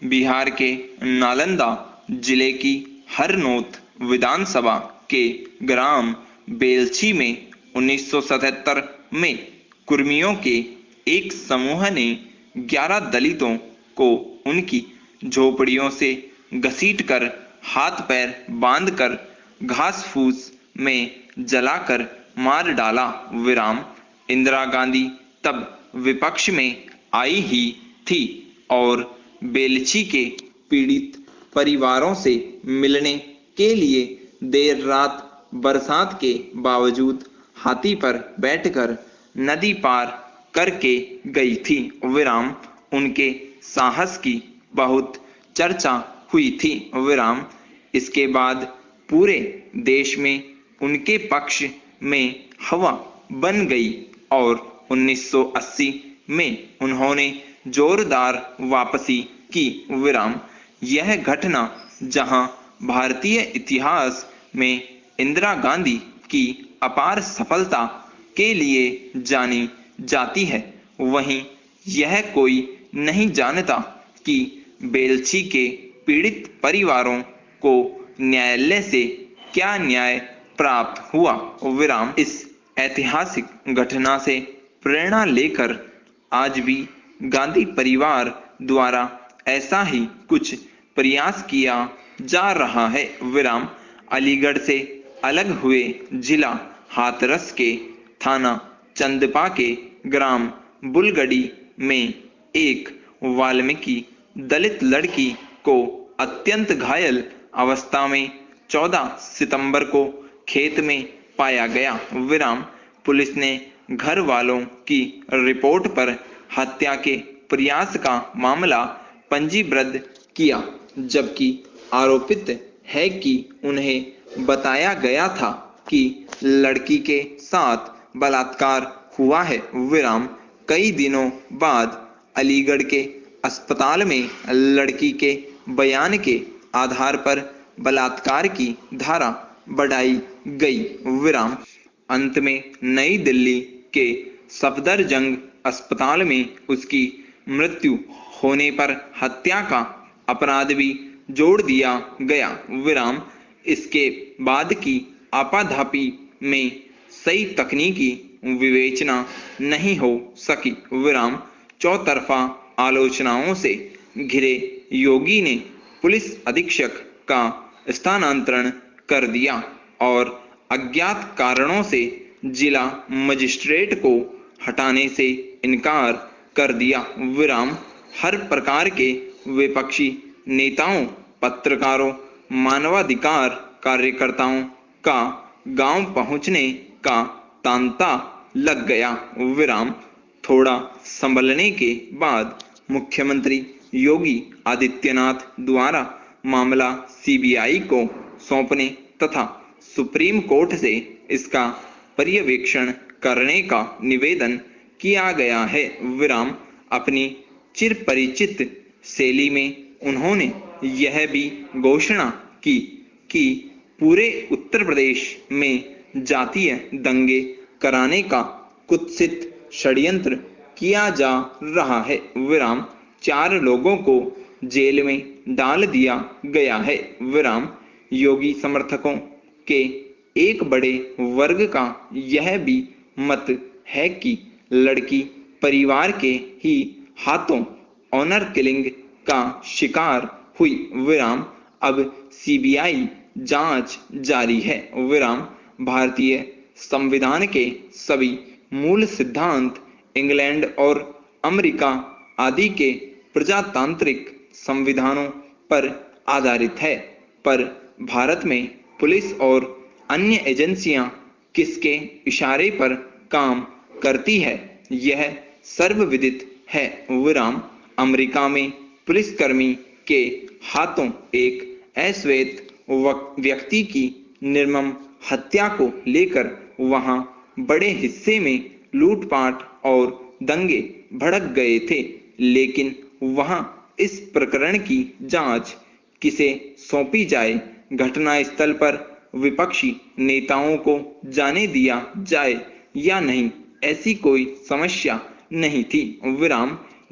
बिहार के नालंदा जिले की हरनौत विधानसभा के ग्राम बेलछी में 1977 में कुर्मियों के एक समूह ने 11 दलितों को उनकी झोपड़ियों से घसीटकर हाथ पैर बांधकर घास फूस में जलाकर मार डाला। इंदिरा गांधी तब विपक्ष में आई ही थी और बेलछी के पीड़ित परिवारों से मिलने के लिए देर रात बरसात के बावजूद हाथी पर बैठकर नदी पार करके गई थी। उनके साहस की बहुत चर्चा हुई थी। इसके बाद पूरे देश में उनके पक्ष में हवा बन गई और 1980 में उन्होंने जोरदार वापसी की। यह घटना जहां भारतीय इतिहास में इंदिरा गांधी की अपार सफलता के लिए जानी जाती है, वहीं यह कोई नहीं जानता कि बेलछी के पीड़ित परिवारों को न्यायालय से क्या न्याय प्राप्त हुआ। इस ऐतिहासिक घटना से प्रेरणा लेकर आज भी गांधी परिवार द्वारा ऐसा ही कुछ प्रयास किया जा रहा है। अलीगढ़ से अलग हुए जिला हाथरस के थाना चंदपा के ग्राम बुलगड़ी में एक वाल्मीकि दलित लड़की को अत्यंत घायल अवस्था में 14 सितंबर को खेत में पाया गया। पुलिस ने घर वालों की रिपोर्ट पर हत्या के प्रयास का मामला पंजीबद्ध किया, जबकि आरोपित है कि उन्हें बताया गया था कि लड़की के साथ बलात्कार हुआ है। कई दिनों बाद अलीगढ़ के अस्पताल में लड़की के बयान के आधार पर बलात्कार की धारा बढ़ाई गई। अंत में नई दिल्ली के सफदरजंग अस्पताल में उसकी मृत्यु होने पर हत्या का अपराध भी जोड़ दिया गया। इसके बाद की आपाधापी में सही तकनीकी विवेचना नहीं हो सकी। चौतरफा आलोचनाओं से घिरे योगी ने पुलिस अधीक्षक का स्थानांतरण कर दिया और अज्ञात कारणों से जिला मजिस्ट्रेट को हटाने से इनकार कर दिया। हर प्रकार के विपक्षी नेताओं, पत्रकारों, मानवाधिकार कार्यकर्ताओं का गांव पहुंचने का तांता लग गया। थोड़ा संभलने के बाद मुख्यमंत्री योगी आदित्यनाथ द्वारा मामला सीबीआई को सौंपने तथा सुप्रीम कोर्ट से इसका पर्यवेक्षण करने का निवेदन किया गया है। अपनी चिरपरिचित शैली में उन्होंने यह भी घोषणा की कि पूरे उत्तर प्रदेश में जातीय दंगे कराने का कुत्सित षड्यंत्र किया जा रहा है। 4 लोगों को जेल में डाल दिया गया है। योगी समर्थकों के एक बड़े वर्ग का यह भी मत है कि लड़की परिवार के ही हाथों ऑनर किलिंग का शिकार हुई। अब सीबीआई जांच जारी है। भारतीय संविधान के सभी मूल सिद्धांत इंग्लैंड और अमेरिका आदि के प्रजातांत्रिक संविधानों पर आधारित है, पर भारत में पुलिस और अन्य एजेंसियां किसके इशारे पर काम करती है, यह सर्वविदित है। अमेरिका में पुलिसकर्मी के हाथों एक अश्वेत व्यक्ति की निर्मम हत्या को लेकर वहां बड़े हिस्से में लूटपाट और दंगे भड़क गए थे, लेकिन वहां इस प्रकरण की जांच किसे सौंपी जाए, घटनास्थल पर विपक्षी नेताओं को जाने दिया जाए या नहीं, ऐसी कोई समस्या नहीं थी।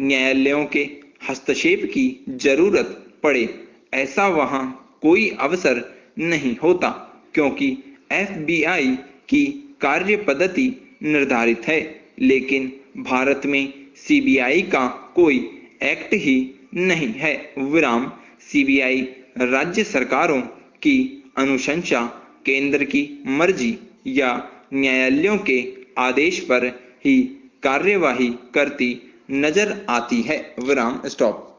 न्यायालयों के हस्तक्षेप की जरूरत पड़े, ऐसा वहां कोई अवसर नहीं होता, क्योंकि FBI की कार्य पद्धति निर्धारित है। लेकिन भारत में CBI का कोई एक्ट ही नहीं है। विराम CBI राज्य सरकारों की अनुशंसा, केंद्र की मर्जी या न्यायालयों के आदेश पर ही कार्यवाही करती नजर आती है। विराम स्टॉप।